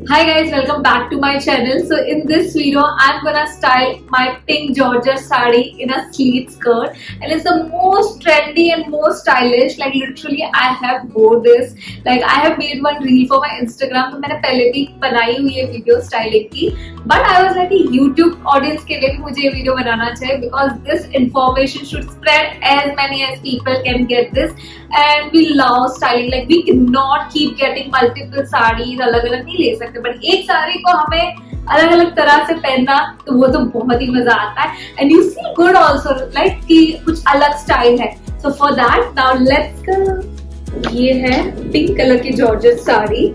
Hi guys, welcome back to my channel. So in this video, I'm gonna style my pink Georgette saree in a sleeve skirt, and it's the most trendy and most stylish. Like literally, I have wore this. Like I have made one reel for my Instagram. तो मैंने पहले भी बनाई हुई है video styling की. But I was like YouTube audience के लिए भी मुझे ये वीडियो बनाना चाहिए because this information should spread as many as people can get this. And we love styling. Like we cannot keep getting multiple sarees. अलग अलग नहीं ले सकते. बट एक साड़ी को हमें अलग अलग तरह से पहनना तो वो तो बहुत ही मजा आता है. And you see good also like कि कुछ अलग स्टाइल है. So for that now let's go. ये है पिंक कलर की जॉर्जेट साड़ी.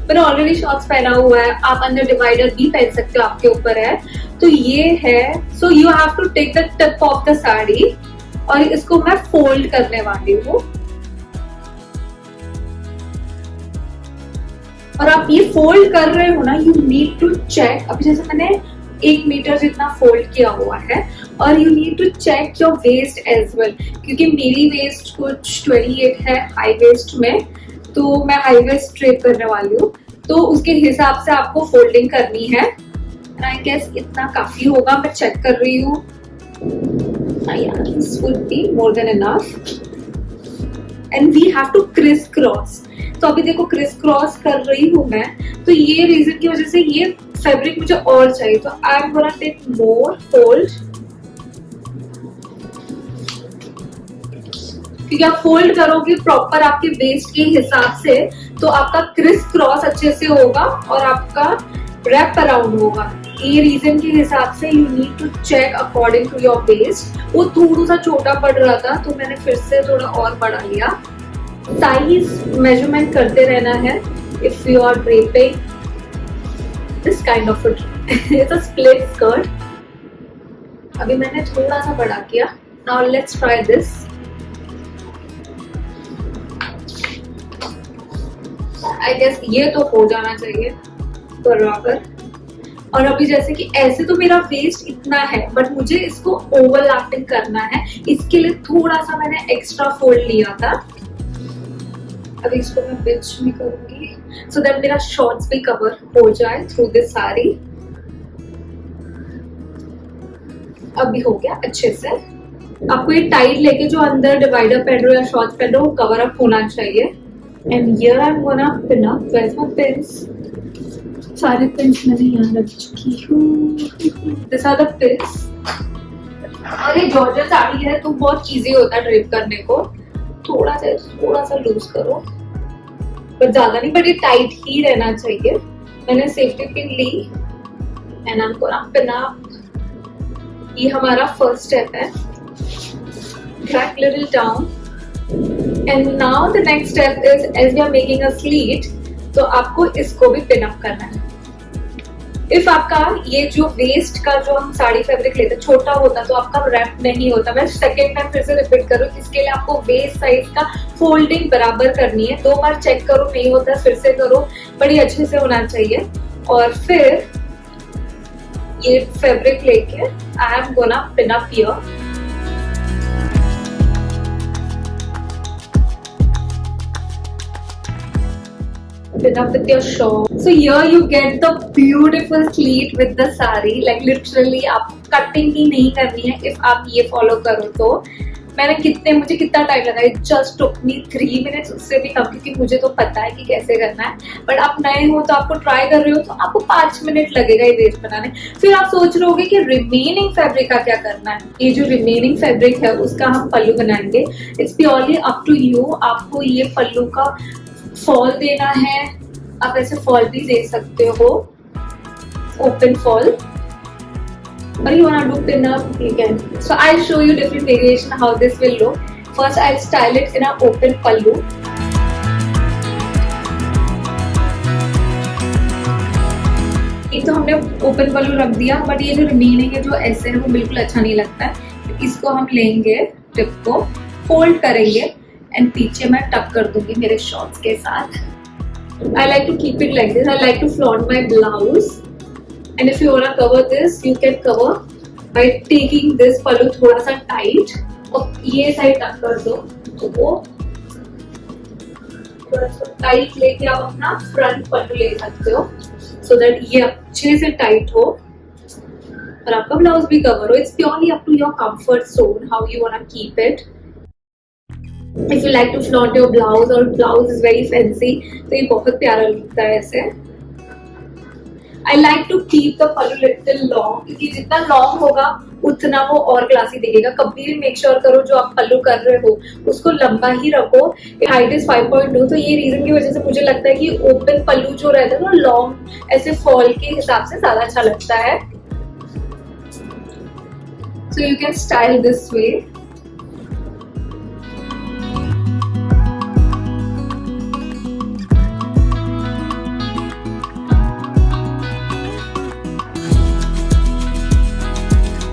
मैंने ऑलरेडी शॉर्ट्स पहना हुआ है. आप अंदर डिवाइडर भी पहन सकते हो, आपके ऊपर है. तो ये है. So you have to take the tip of the sari और इसको मैं फोल्ड करने वाली हूँ. और आप ये फोल्ड कर रहे हो ना, यू नीड टू चेक. अभी जैसे मैंने 1 मीटर जितना फोल्ड किया हुआ है और you need to check your waist as well, क्योंकि मेरी वेस्ट कुछ 28 है हाई वेस्ट में, तो मैं हाई वेस्ट ड्रेप करने वाली हूँ. तो उसके हिसाब से आपको फोल्डिंग करनी है. आई गेस इतना काफी होगा. मैं चेक कर रही हूँ. This would be more than enough. And we have to criss cross. तो अभी देखो क्रिस क्रॉस कर रही हूँ मैं. तो ये रीजन की वजह से ये फैब्रिक मुझे और चाहिए. तो I am gonna take more fold. क्योंकि आप फोल्ड करोगे प्रॉपर आपके वेस्ट के हिसाब से तो आपका क्रिस क्रॉस अच्छे से होगा और आपका रैप अराउंड होगा. ये रीजन के हिसाब से you need to check according to your waist. वो थोड़ा सा छोटा पड़ रहा था तो मैंने फिर से थोड़ा और बढ़ा लिया. साइज मेजरमेंट करते रहना है if you are draping this kind of it's a split skirt. अभी मैंने थोड़ा सा बड़ा किया. Now let's try this. I guess ये तो हो जाना चाहिए बराबर. और अभी जैसे कि ऐसे तो मेरा वेस्ट इतना है बट मुझे इसको ओवरलैपिंग करना है. इसके लिए थोड़ा सा मैंने एक्स्ट्रा फोल्ड लिया था. अभी इसको मैं बीच में करूंगी सो दैट मेरा शॉर्ट्स भी कवर हो जाए थ्रू दिस साड़ी. अभी हो गया अच्छे से. आपको ये टाइट लेके जो अंदर डिवाइडर पहन रहे हो या शॉर्ट्स पहन रहे हो वो कवर अप होना चाहिए. And here I am gonna pin up. Where my pins. सारे पिन्स मैंने यहाँ रख चुकी हूँ. This are the pins. और ये जॉर्जेट साड़ी है तो बहुत इजी होता है ड्रेप करने को. थोड़ा सा लूज करो बट ज्यादा नहीं. बट ये टाइट ही रहना चाहिए. मैंने सेफ्टी पिन ली and I am gonna pin up. ये हमारा फर्स्ट स्टेप है. Drag little down. And now the next step is as we are making a pleat. तो आपको इसको भी पिन अप करना है. इफ आपका ये जो वेस्ट का जो हम साड़ी फैब्रिक लेते छोटा होता तो आपका रैप नहीं होता. मैं सेकेंड टाइम फिर से रिपीट करूँ. इसके लिए आपको वेस्ट साइज का फोल्डिंग बराबर करनी है. 2 बार चेक करो नहीं होता फिर से करो. बड़ी अच्छे से होना चाहिए. और फिर ये फैब्रिक लेके आई am gonna pin up here. Pin up with your shawl. So here you get the beautiful sleeve with the saree. Like literally आप कटिंग ही नहीं करनी है if आप ये फॉलो करो तो. मुझे कितना टाइम लगा. It just took me 3 minutes. उससे भी कम, क्योंकि मुझे तो पता है कि कैसे करना है. बट आप नए हो तो आपको ट्राई कर रहे हो तो आपको 5 मिनट लगेगा ये वेस्ट बनाने. फिर आप सोच रहे होगे कि रिमेनिंग फैब्रिक का क्या करना है. ये जो रिमेनिंग फैब्रिक है उसका हम पल्लू बनाएंगे. It's purely up to you. आपको ये पल्लू का फॉल देना है. आप ऐसे फॉल भी दे सकते हो, ओपन फॉल. और you wanna do pin up, you can. So I'll show you different variation how this will look. First I'll style it in a open pallu. एक तो हमने ओपन पल्लू रख दिया बट ये जो रिमेनिंग है जो ऐसे है वो बिल्कुल अच्छा नहीं लगता है. इसको हम लेंगे, टिप को फोल्ड करेंगे एंड पीछे मैं टक कर दूंगी मेरे शॉर्ट्स के साथ. I like to keep it like this. I like to flaunt my blouse. And if you wanna cover this, you can cover by taking this pallu थोड़ा सा tight और ये साइड टक कर दो तो वो थोड़ा सा टाइट लेके आप अपना फ्रंट पल्लू ले सकते हो, सो दैट ये अच्छे से टाइट हो और आपका ब्लाउज भी कवर हो. It's purely up to your comfort zone how you want to keep it. If you like to flaunt your blouse और ब्लाउज इज वेरी फैंसी, तो ये बहुत प्यारा लगता है ऐसे. I like to keep the pallu little long, क्योंकि जितना लॉन्ग होगा उतना वो और क्लासी दिखेगा. कभी भी मेक श्योर करो जो आप पल्लू कर रहे हो उसको लंबा ही रखो. हाइट इज 5.2, तो ये रीजन की वजह से मुझे लगता है कि ओपन पल्लू जो रहता है ना लॉन्ग ऐसे फॉल के हिसाब से ज्यादा अच्छा लगता है. So you can style this way.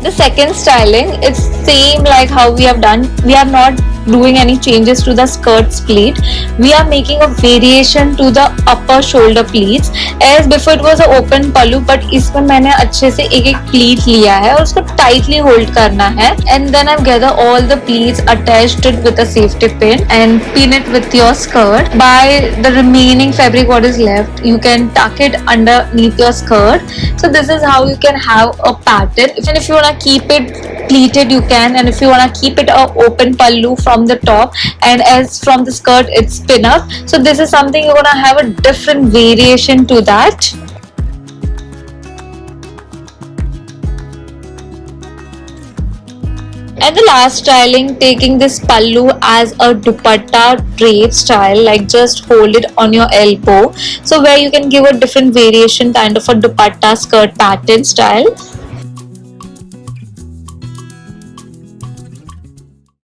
The second styling is same like how we have done. We are not doing any changes to the skirt pleat. We are making a variation to the upper shoulder pleats. As before it was a open pallu, but इसमें मैंने अच्छे से एक एक pleat लिया है और उसको tightly hold करना है. And then I've gathered all the pleats, attached it with a safety pin and pin it with your skirt. By the remaining fabric what is left, you can tuck it underneath your skirt. So this is how you can have a pattern. Even if you wanna keep it pleated you can, and if you wanna keep it a open pallu from the top and as from the skirt it's pin up. So this is something you're gonna have a different variation to that. And the last styling, taking this pallu as a dupatta drape style, like just hold it on your elbow. So where you can give a different variation kind of a dupatta skirt pattern style.